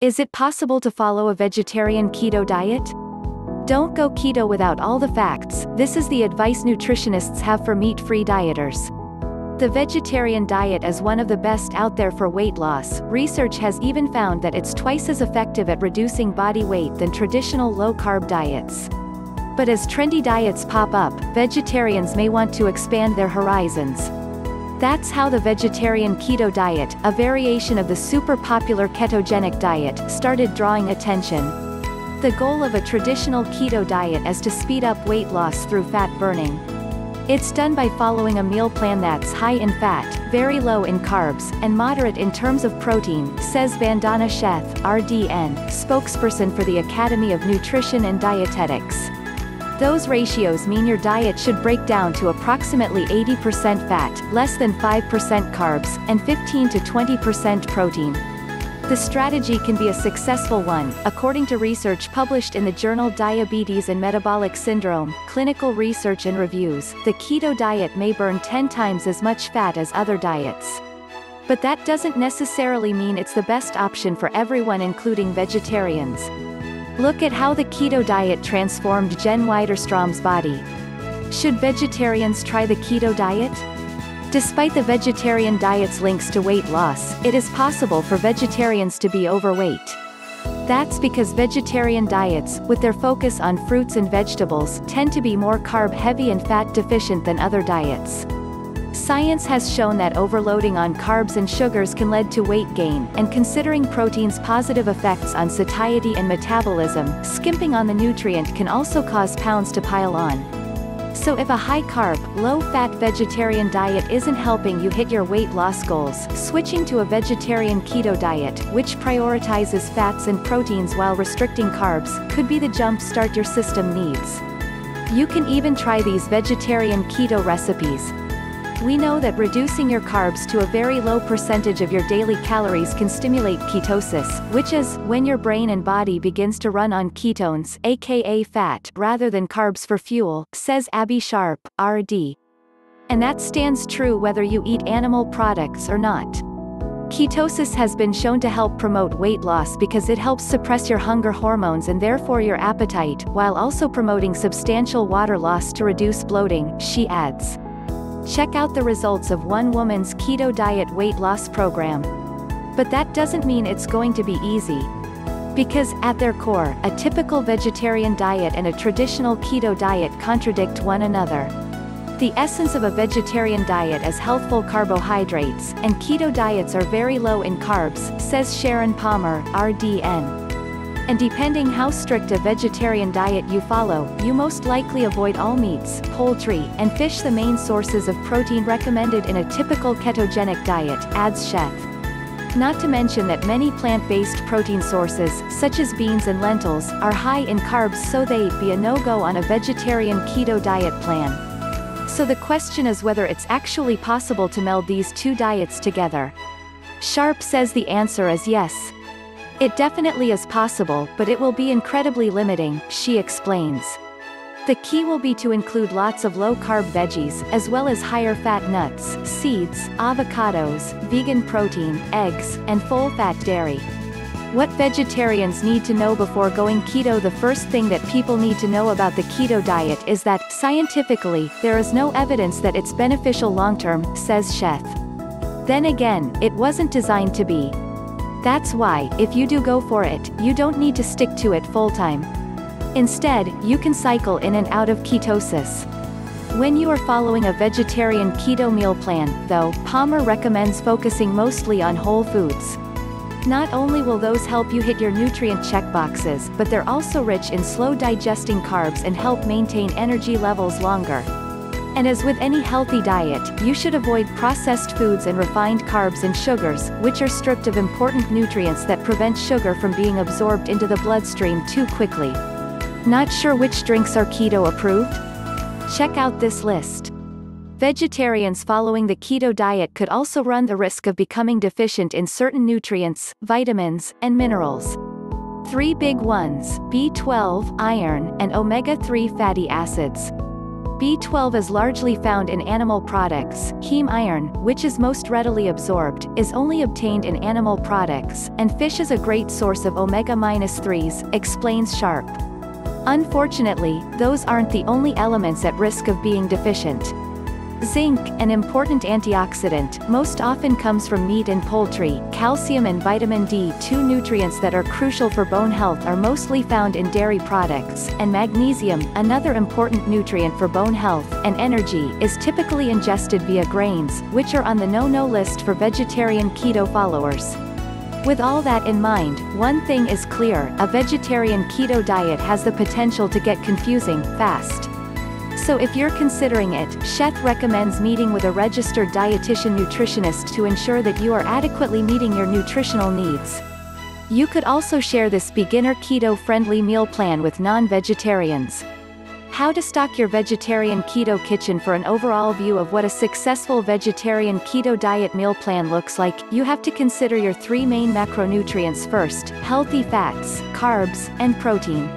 Is it possible to follow a vegetarian keto diet? Don't go keto without all the facts. This is the advice nutritionists have for meat-free dieters. The vegetarian diet is one of the best out there for weight loss. Research has even found that it's twice as effective at reducing body weight than traditional low-carb diets. But as trendy diets pop up, vegetarians may want to expand their horizons. That's how the vegetarian keto diet, a variation of the super popular ketogenic diet, started drawing attention. The goal of a traditional keto diet is to speed up weight loss through fat burning. It's done by following a meal plan that's high in fat, very low in carbs, and moderate in terms of protein, says Vandana Sheth, RDN, spokesperson for the Academy of Nutrition and Dietetics. Those ratios mean your diet should break down to approximately 80% fat, less than 5% carbs, and 15 to 20% protein. The strategy can be a successful one, according to research published in the journal Diabetes and Metabolic Syndrome, Clinical Research and Reviews. The keto diet may burn 10 times as much fat as other diets. But that doesn't necessarily mean it's the best option for everyone, including vegetarians. Look at how the keto diet transformed Jen Widerstrom's body. Should vegetarians try the keto diet? Despite the vegetarian diet's links to weight loss, it is possible for vegetarians to be overweight. That's because vegetarian diets, with their focus on fruits and vegetables, tend to be more carb-heavy and fat-deficient than other diets. Science has shown that overloading on carbs and sugars can lead to weight gain, and considering protein's positive effects on satiety and metabolism, skimping on the nutrient can also cause pounds to pile on. So if a high-carb, low-fat vegetarian diet isn't helping you hit your weight loss goals, switching to a vegetarian keto diet, which prioritizes fats and proteins while restricting carbs, could be the jump start your system needs. You can even try these vegetarian keto recipes. We know that reducing your carbs to a very low percentage of your daily calories can stimulate ketosis, which is when your brain and body begins to run on ketones, aka fat, rather than carbs for fuel, says Abby Sharp, RD. And that stands true whether you eat animal products or not. Ketosis has been shown to help promote weight loss because it helps suppress your hunger hormones and therefore your appetite, while also promoting substantial water loss to reduce bloating, she adds. Check out the results of one woman's keto diet weight loss program. But that doesn't mean it's going to be easy. Because, at their core, a typical vegetarian diet and a traditional keto diet contradict one another. The essence of a vegetarian diet is healthful carbohydrates, and keto diets are very low in carbs, says Sharon Palmer, RDN. And depending how strict a vegetarian diet you follow, you most likely avoid all meats, poultry, and fish, the main sources of protein recommended in a typical ketogenic diet, adds Sheth. Not to mention that many plant-based protein sources, such as beans and lentils, are high in carbs, so they'd be a no-go on a vegetarian keto diet plan. So the question is whether it's actually possible to meld these two diets together. Sharp says the answer is yes. It definitely is possible, but it will be incredibly limiting, she explains. The key will be to include lots of low-carb veggies, as well as higher-fat nuts, seeds, avocados, vegan protein, eggs, and full-fat dairy. What vegetarians need to know before going keto? The first thing that people need to know about the keto diet is that, scientifically, there is no evidence that it's beneficial long-term, says Sheth. Then again, it wasn't designed to be. That's why, if you do go for it, you don't need to stick to it full-time. Instead, you can cycle in and out of ketosis. When you are following a vegetarian keto meal plan, though, Palmer recommends focusing mostly on whole foods. Not only will those help you hit your nutrient checkboxes, but they're also rich in slow-digesting carbs and help maintain energy levels longer. And as with any healthy diet, you should avoid processed foods and refined carbs and sugars, which are stripped of important nutrients that prevent sugar from being absorbed into the bloodstream too quickly. Not sure which drinks are keto approved? Check out this list. Vegetarians following the keto diet could also run the risk of becoming deficient in certain nutrients, vitamins, and minerals. 3 big ones: B12, iron, and omega-3 fatty acids. B12 is largely found in animal products. Heme iron, which is most readily absorbed, is only obtained in animal products, and fish is a great source of omega-3s, explains Sharp. Unfortunately, those aren't the only elements at risk of being deficient. Zinc, an important antioxidant, most often comes from meat and poultry. Calcium and vitamin D, two nutrients that are crucial for bone health, are mostly found in dairy products, and magnesium, another important nutrient for bone health and energy, is typically ingested via grains, which are on the no-no list for vegetarian keto followers. With all that in mind, one thing is clear: a vegetarian keto diet has the potential to get confusing fast. So if you're considering it, Sheth recommends meeting with a registered dietitian nutritionist to ensure that you are adequately meeting your nutritional needs. You could also share this beginner keto-friendly meal plan with non-vegetarians. How to stock your vegetarian keto kitchen. For an overall view of what a successful vegetarian keto diet meal plan looks like, you have to consider your three main macronutrients first: healthy fats, carbs, and protein.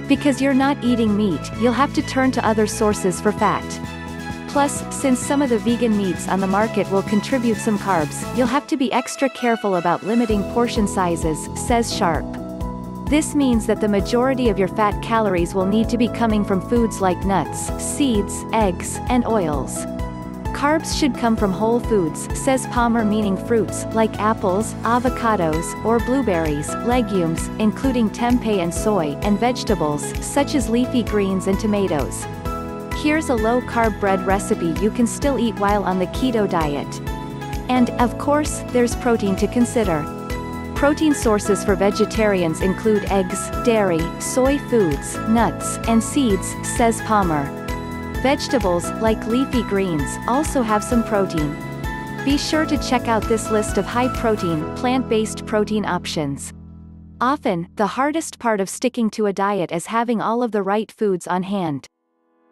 Because you're not eating meat, you'll have to turn to other sources for fat. Plus, since some of the vegan meats on the market will contribute some carbs, you'll have to be extra careful about limiting portion sizes, says Sharp. This means that the majority of your fat calories will need to be coming from foods like nuts, seeds, eggs, and oils. Carbs should come from whole foods, says Palmer, meaning fruits, like apples, avocados, or blueberries, legumes, including tempeh and soy, and vegetables, such as leafy greens and tomatoes. Here's a low-carb bread recipe you can still eat while on the keto diet. And, of course, there's protein to consider. Protein sources for vegetarians include eggs, dairy, soy foods, nuts, and seeds, says Palmer. Vegetables, like leafy greens, also have some protein. Be sure to check out this list of high-protein, plant-based protein options. Often, the hardest part of sticking to a diet is having all of the right foods on hand.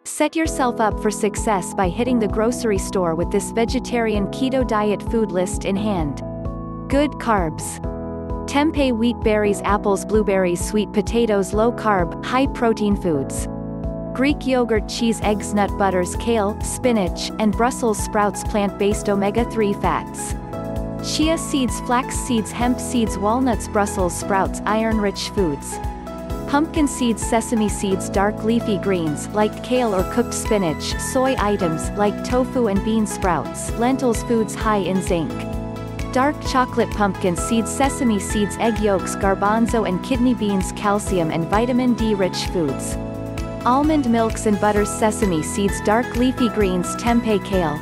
Set yourself up for success by hitting the grocery store with this vegetarian keto diet food list in hand. Good carbs: tempeh, wheat, berries, apples, blueberries, sweet potatoes. Low-carb, high-protein foods: Greek yogurt, cheese, eggs, nut butters, kale, spinach, and Brussels sprouts. Plant-based omega-3 fats: chia seeds, flax seeds, hemp seeds, walnuts. Brussels sprouts, iron-rich foods: pumpkin seeds, sesame seeds. Dark leafy greens, like kale or cooked spinach. Soy items, like tofu and bean sprouts. Lentils, foods high in zinc. Dark chocolate, pumpkin seeds, sesame seeds, egg yolks, garbanzo and kidney beans. Calcium and vitamin D-rich foods: almond milks and butters, sesame seeds. Dark leafy greens, tempeh, kale,